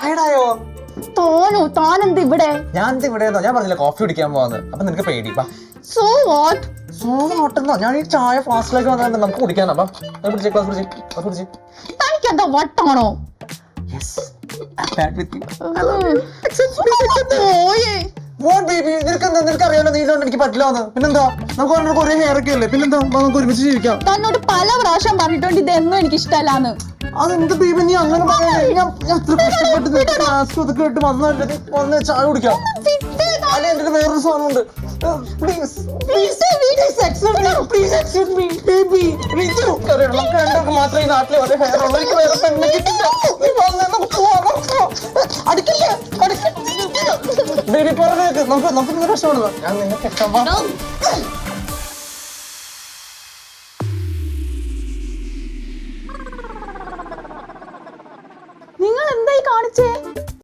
ടയർഡായോ? താനെന്ത് ഇവിടെ? ഞാൻ ഇവിടെയെന്നോ, ഞാൻ പറഞ്ഞില്ല കോഫി കുടിക്കാൻ പോവാന്ന്. അപ്പൊ നിനക്ക് പേടി. So what? ഞാൻ ഈ ചായ ഫാസ്റ്റിലേക്ക് വന്നാൽ നമുക്ക് കുടിക്കാനാ. തനിക്കെന്താ വട്ടാണോ? നിനക്കറിയാലോ നീലോണ്ട് എനിക്ക് പറ്റില്ലാന്ന്. പിന്നെന്താ, നമുക്ക് ഒരേ ഹെയർ ഒക്കെ അല്ലേ, പിന്നെന്താ നമുക്ക് ഒരുമിച്ച് ജീവിക്കാം. തന്നോട് പല പ്രാവശ്യം പറഞ്ഞിട്ടുണ്ട് ഇതൊന്നും എനിക്ക് ഇഷ്ടമല്ലാന്ന്. അതെന്ത് ബേബി നീ അങ്ങനെ പറയാ? ഞാൻ എത്ര കഷ്ടപ്പെട്ട് മാസ്ക് ഇതൊക്കെ ഇട്ട് വന്നല്ലേ വന്ന് ചായ കുടിക്കാം. അല്ലെ എന്റെ വേറൊരു സാധനമുണ്ട്. നമുക്ക് മാത്രമേ ഈ നാട്ടിലെ ഒരേ ഹെയർ ഉള്ളൂ. എനിക്ക് വേറെ പെണ്ണെ കിട്ടില്ല. ബേബി പറഞ്ഞേക്ക്, നമുക്ക് രക്ഷപ്പെടുക. ഞാൻ നിന്നെ കെട്ടാം. നിങ്ങൾ എന്തായി കാണിച്ചേ?